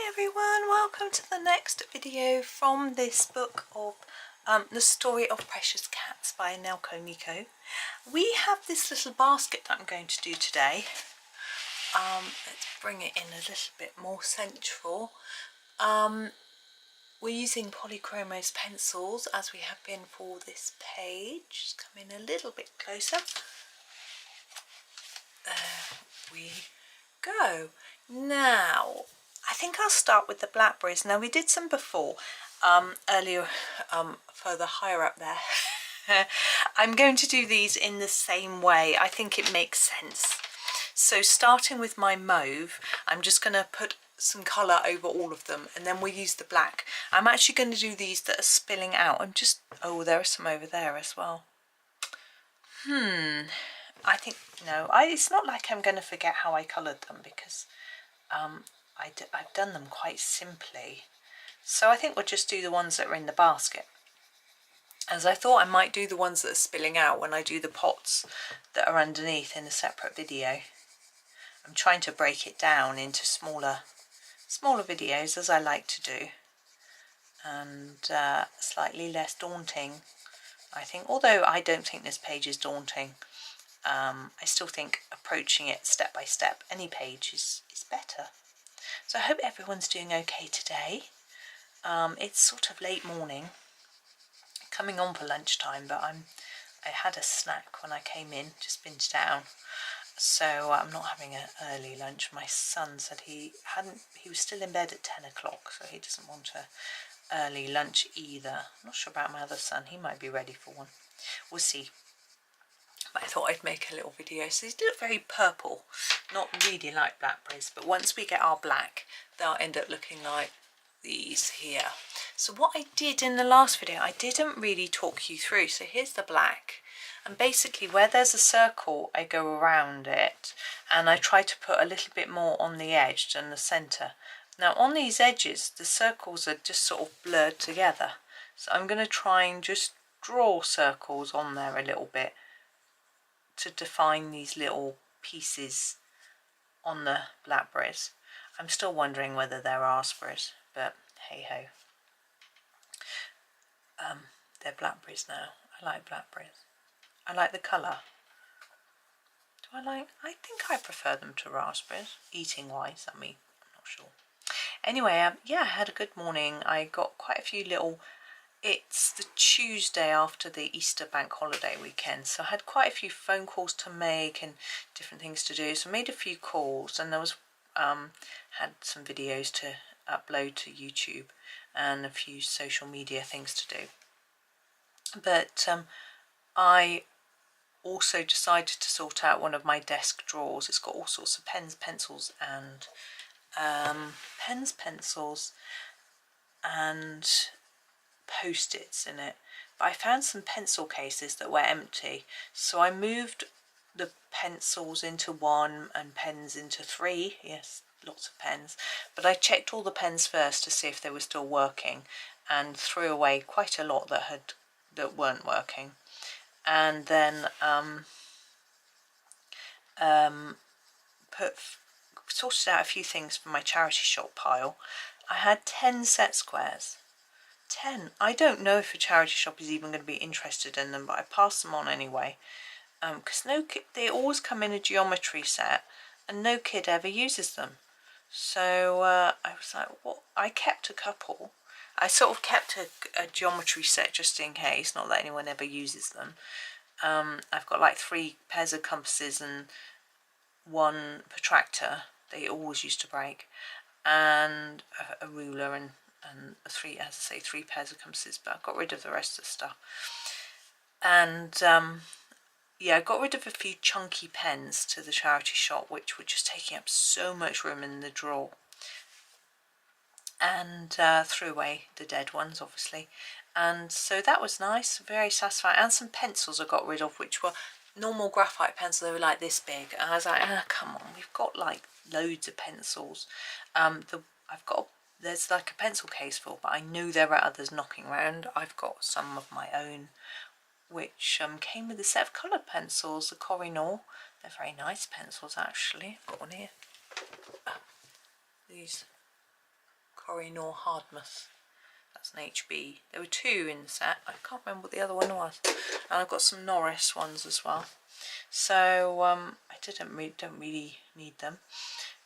Hi everyone, welcome to the next video from this book of The Story of Precious Cats by Nelco Neco. We have this little basket that I'm going to do today. Let's bring it in a little bit more central. We're using Polychromos pencils as we have been for this page. Just come in a little bit closer. There we go. Now, I think I'll start with the blackberries. Now we did some before, earlier, further higher up there. I'm going to do these in the same way. I think it makes sense. So starting with my mauve, I'm just going to put some colour over all of them and then we'll use the black. I'm actually going to do these that are spilling out. Oh, there are some over there as well. I think, no, it's not like I'm going to forget how I coloured them because I've done them quite simply. So I think we'll just do the ones that are in the basket. As I thought I might do the ones that are spilling out when I do the pots that are underneath in a separate video. I'm trying to break it down into smaller videos as I like to do. And slightly less daunting, I think. Although I don't think this page is daunting. I still think approaching it step by step, any page is better. So I hope everyone's doing okay today. It's sort of late morning, coming on for lunchtime, but I had a snack when I came in, just binged down. So I'm not having an early lunch. My son said he was still in bed at 10 o'clock, so he doesn't want an early lunch either. I'm not sure about my other son, he might be ready for one. We'll see. But I thought I'd make a little video. So these look very purple, not really like blackberries, but once we get our black, they'll end up looking like these here. So what I did in the last video, I didn't really talk you through. So here's the black, and basically where there's a circle, I go around it, and I try to put a little bit more on the edge than the centre. Now on these edges, the circles are just sort of blurred together. So I'm going to try and just draw circles on there a little bit to define these little pieces on the blackberries. I'm still wondering whether they're raspberries, but hey ho. They're blackberries now. I like blackberries. I like the colour. I think I prefer them to raspberries, eating wise, I mean, I'm not sure. Anyway, yeah, I had a good morning. I got quite a few little. It's the Tuesday after the Easter bank holiday weekend, so I had quite a few phone calls to make and different things to do. So I made a few calls, and there was had some videos to upload to YouTube and a few social media things to do. But I also decided to sort out one of my desk drawers. It's got all sorts of pens, pencils, and pencils, and post-its in it. But I found some pencil cases that were empty, so I moved the pencils into one and pens into three. Yes, lots of pens, but I checked all the pens first to see if they were still working, and threw away quite a lot that weren't working. And then sorted out a few things for my charity shop pile. I had 10 set squares. 10. I don't know if a charity shop is even going to be interested in them, but I passed them on anyway. Because they always come in a geometry set, and no kid ever uses them. So I was like, what? I kept a couple. I sort of kept a geometry set just in case, not that anyone ever uses them. I've got like 3 pairs of compasses and 1 protractor. They always used to break, and a ruler and 3 pairs of compasses, but I got rid of the rest of the stuff. And yeah, I got rid of a few chunky pens to the charity shop, which were just taking up so much room in the drawer, and threw away the dead ones, obviously. And so that was nice, very satisfying. And some pencils I got rid of, which were normal graphite pencils. They were like this big, and I was like, come on, we've got like loads of pencils. There's like a pencil case full, but I know there are others knocking around. I've got some of my own, which came with a set of coloured pencils, the Kohinoor. They're very nice pencils, actually. I've got one here. These Kohinoor Hardmouth. That's an HB. There were 2 in the set. I can't remember what the other one was. And I've got some Norris ones as well. So I don't really need them.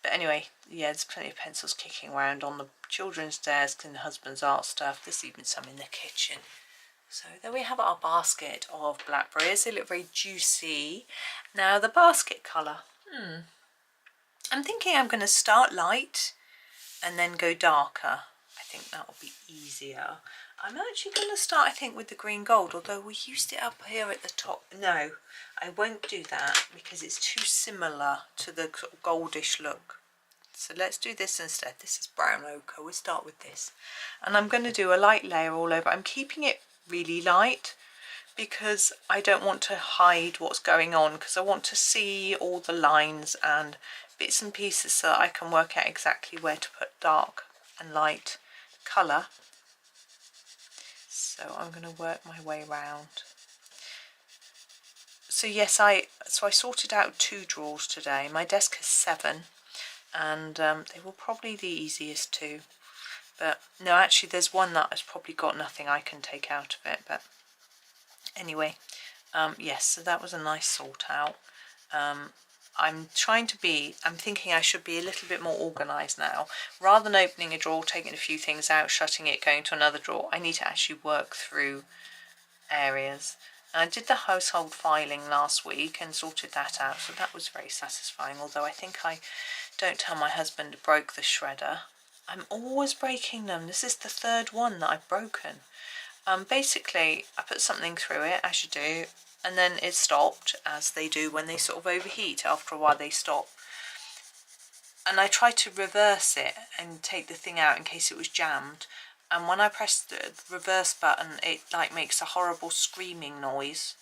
But anyway, yeah, there's plenty of pencils kicking around on the children's desk and the husband's art stuff. There's even some in the kitchen. So there we have our basket of blackberries. They look very juicy. Now the basket colour. I'm thinking I'm going to start light and then go darker. I think that will be easier. I'm actually going to start, I think, with the green gold, although we used it up here at the top. No, I won't do that because it's too similar to the sort of goldish look. So let's do this instead. This is brown ochre. We'll start with this. And I'm going to do a light layer all over. I'm keeping it really light because I don't want to hide what's going on, because I want to see all the lines and bits and pieces so that I can work out exactly where to put dark and light colour. So I'm going to work my way around. So yes, I sorted out 2 drawers today. My desk has 7 and they were probably the easiest 2. But no, actually there's one that has probably got nothing I can take out of it. But anyway, yes, so that was a nice sort out. I'm thinking I should be a little bit more organised now. Rather than opening a drawer, taking a few things out, shutting it, going to another drawer, I need to actually work through areas. And I did the household filing last week and sorted that out, so that was very satisfying, although I think I don't tell my husband I broke the shredder. I'm always breaking them. This is the 3rd one that I've broken. Basically, I put something through it, as you do, and then it stopped, as they do when they sort of overheat. After a while they stop. And I tried to reverse it and take the thing out in case it was jammed. And when I press the reverse button, it like makes a horrible screaming noise.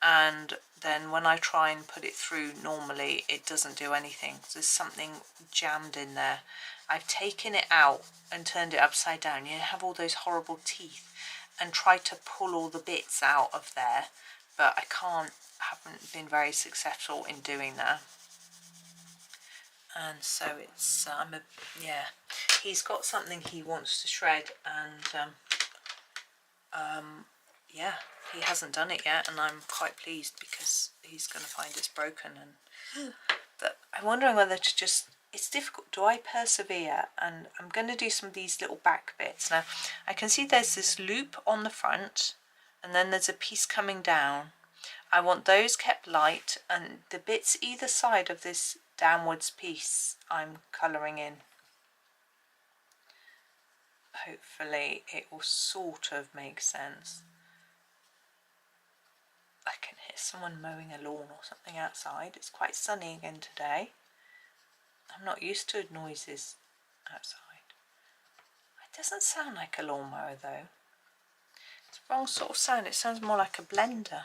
And then when I try and put it through normally, it doesn't do anything. There's something jammed in there. I've taken it out and turned it upside down. You have all those horrible teeth, and tried to pull all the bits out of there, but I haven't been very successful in doing that. And so it's yeah, he's got something he wants to shred, and yeah, he hasn't done it yet, and I'm quite pleased because he's going to find it's broken. And but I'm wondering whether to just, it's difficult. Do I persevere? And I'm going to do some of these little back bits. Now I can see there's this loop on the front, and then there's a piece coming down. I want those kept light, and the bits either side of this downwards piece I'm colouring in. Hopefully it will sort of make sense. I can hear someone mowing a lawn or something outside. It's quite sunny again today. I'm not used to noises outside. It doesn't sound like a lawnmower though. It's the wrong sort of sound. It sounds more like a blender.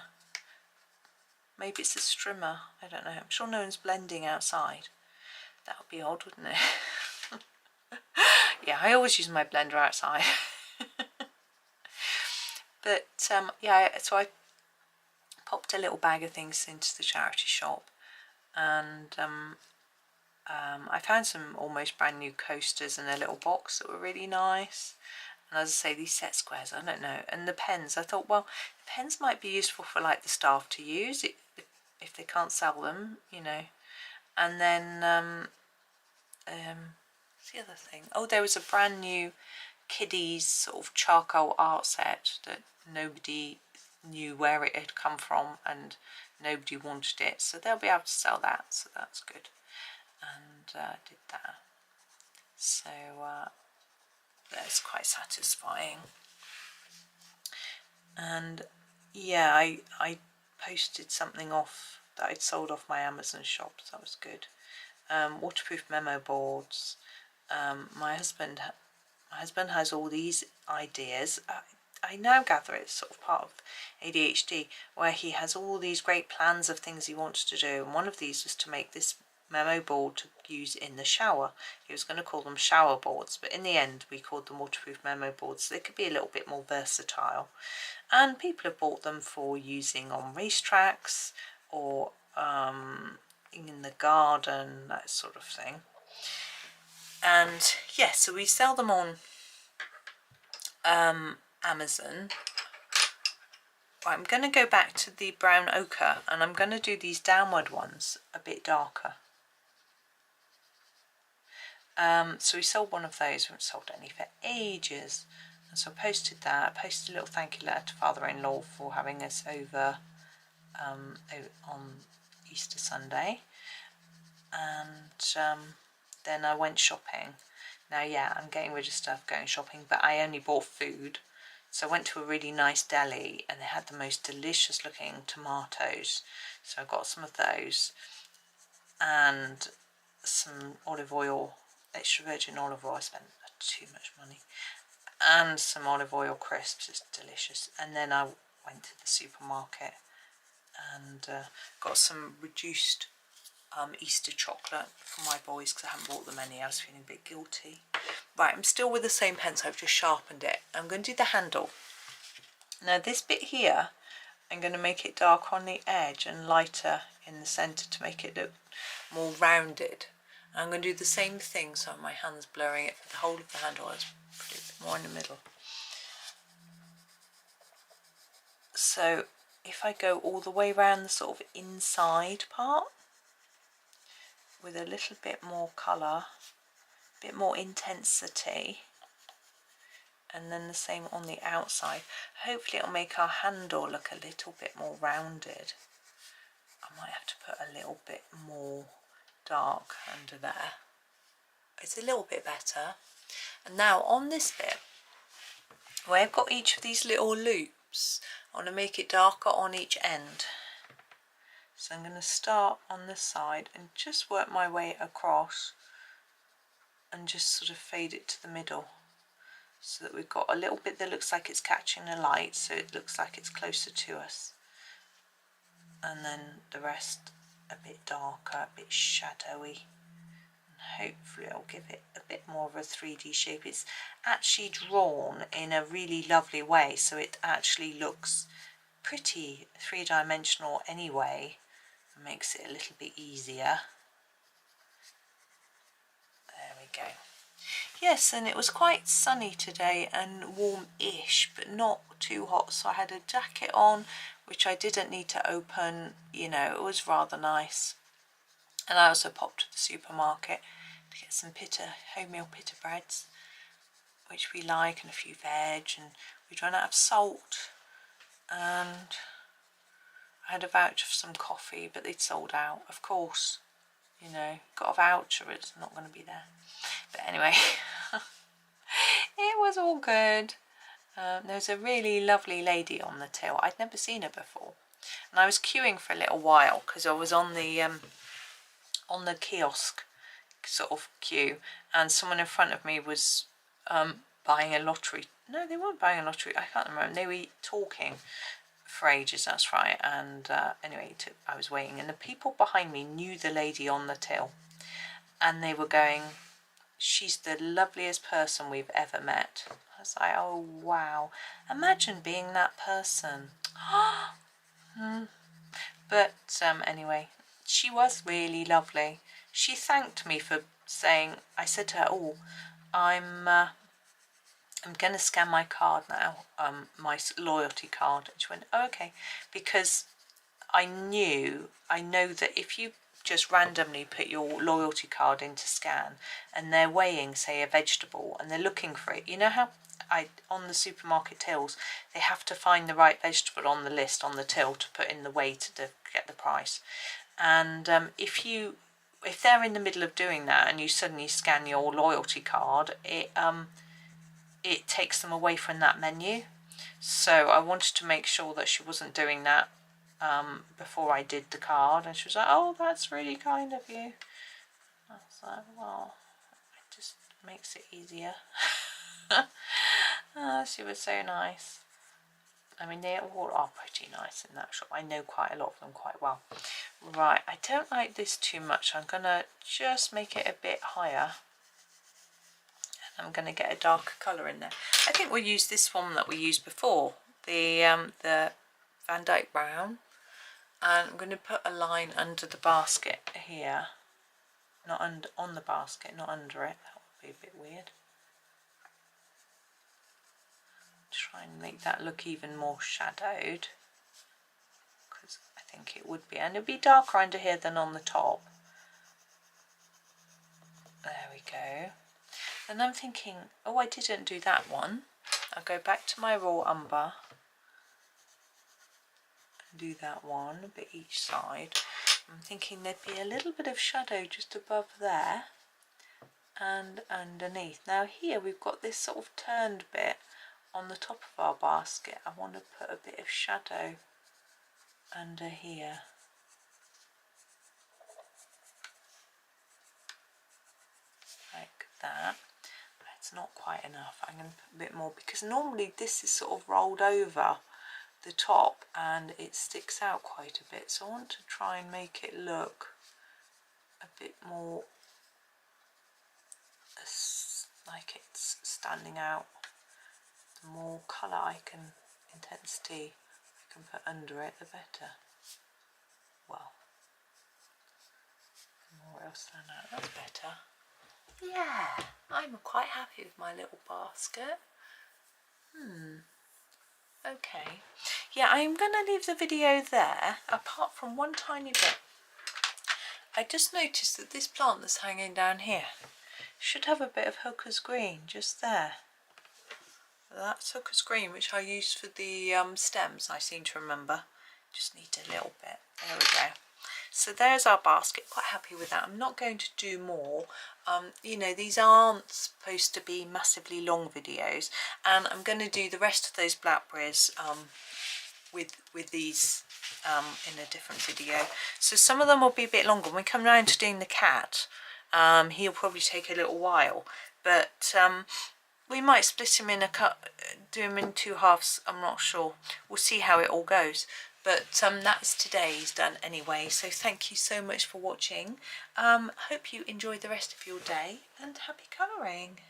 Maybe it's a strimmer. I don't know. I'm sure no one's blending outside. That would be odd, wouldn't it? Yeah, I always use my blender outside. But yeah, so I popped a little bag of things into the charity shop, and I found some almost brand new coasters in a little box that were really nice. And as I say, these set squares, I don't know. And the pens, I thought, well, the pens might be useful for like the staff to use if they can't sell them, you know. And then what's the other thing? Oh, there was a brand new kiddies sort of charcoal art set that nobody knew where it had come from, and nobody wanted it, so they'll be able to sell that, so that's good. And did that, so that's quite satisfying. And yeah, I posted something off that I'd sold off my Amazon shop, so that was good. Waterproof memo boards. My husband has all these ideas. I now gather it's sort of part of ADHD, where he has all these great plans of things he wants to do, and one of these was to make this memo board to use in the shower. He was going to call them shower boards, but in the end we called them waterproof memo boards, so they could be a little bit more versatile. And people have bought them for using on racetracks or in the garden, that sort of thing. And yeah, so we sell them on Amazon. Right, I'm going to go back to the brown ochre and I'm going to do these downward ones a bit darker. So we sold one of those. We haven't sold any for ages. And so I posted that. I posted a little thank you letter to father-in-law for having us over on Easter Sunday. And then I went shopping. Now, yeah, I'm getting rid of stuff going shopping, but I only bought food. So I went to a really nice deli and they had the most delicious looking tomatoes. So I got some of those and some olive oil, extra virgin olive oil. I spent too much money. And some olive oil crisps, it's delicious. And then I went to the supermarket and got some reduced Easter chocolate for my boys because I haven't bought them any. I was feeling a bit guilty. Right, I'm still with the same pencil. I've just sharpened it. I'm going to do the handle. Now this bit here, I'm going to make it darker on the edge and lighter in the centre to make it look more rounded. I'm going to do the same thing, so my hand's blurring it for the whole of the handle. Let's put it a bit more in the middle. So if I go all the way around the sort of inside part with a little bit more colour, a bit more intensity, and then the same on the outside, hopefully it'll make our handle look a little bit more rounded. I might have to put a little bit more dark under there. It's a little bit better. And now on this bit, where I've got each of these little loops, I want to make it darker on each end. So I'm going to start on this side and just work my way across and just sort of fade it to the middle so that we've got a little bit that looks like it's catching the light, so it looks like it's closer to us. And then the rest a bit darker, a bit shadowy. And hopefully it'll give it a bit more of a 3D shape. It's actually drawn in a really lovely way, so it actually looks pretty three-dimensional anyway. It makes it a little bit easier. There we go. Yes, and it was quite sunny today and warm-ish, but not too hot, so I had a jacket on, which I didn't need to open. You know, it was rather nice. And I also popped to the supermarket to get some wholemeal pita breads, which we like, and a few veg, and we'd run out of salt. And I had a voucher for some coffee, but they'd sold out, of course. You know, got a voucher, it's not going to be there. But anyway, it was all good. There was a really lovely lady on the till. I'd never seen her before. And I was queuing for a little while because I was on the kiosk sort of queue, and someone in front of me was buying a lottery. No, they weren't buying a lottery. I can't remember. They were talking for ages, that's right. And anyway, I was waiting, and the people behind me knew the lady on the till, and they were going, "She's the loveliest person we've ever met." I was like, oh wow, imagine being that person. But anyway, she was really lovely. She thanked me for saying, I said to her, oh, I'm going to scan my card now, my loyalty card. And she went, oh, okay, because I know that if you just randomly put your loyalty card into scan and they're weighing, say, a vegetable and they're looking for it, you know how on the supermarket tills they have to find the right vegetable on the list on the till to put in the weight to get the price. And if they're in the middle of doing that and you suddenly scan your loyalty card, it takes them away from that menu. So I wanted to make sure that she wasn't doing that before I did the card, and she was like, oh, that's really kind of you. I was like, well, it just makes it easier. She was so nice. I mean, they all are pretty nice in that shop. I know quite a lot of them quite well. Right, I don't like this too much. I'm going to just make it a bit higher. And I'm going to get a darker colour in there. I think we'll use this one that we used before, the Van Dyke Brown. And I'm going to put a line under the basket here. Not on the basket, not under it. That would be a bit weird. Try and make that look even more shadowed, because I think it would be, and it'd be darker under here than on the top. There we go. And I'm thinking, oh, I didn't do that one. I'll go back to my raw umber and do that one, a bit each side. I'm thinking there'd be a little bit of shadow just above there and underneath. Now here we've got this sort of turned bit on the top of our basket. I want to put a bit of shadow under here. Like that. It's not quite enough. I'm going to put a bit more, because normally this is sort of rolled over the top and it sticks out quite a bit, so I want to try and make it look a bit more like it's standing out. The more colour intensity I can put under it, the better. Well, the more it'll stand out, that's better. Yeah, I'm quite happy with my little basket. Okay. Yeah, I'm going to leave the video there, apart from one tiny bit. I just noticed that this plant that's hanging down here should have a bit of hooker's green just there. That's hooker's green, which I used for the stems, I seem to remember. Just need a little bit. There we go. So there's our basket. Quite happy with that. I'm not going to do more. You know, these aren't supposed to be massively long videos, and I'm going to do the rest of those blackberries with these in a different video. So some of them will be a bit longer. When we come around to doing the cat, he'll probably take a little while, but we might split him in do him in two halves. I'm not sure. We'll see how it all goes. But that's today's done anyway, so thank you so much for watching. Hope you enjoy the rest of your day, and happy colouring.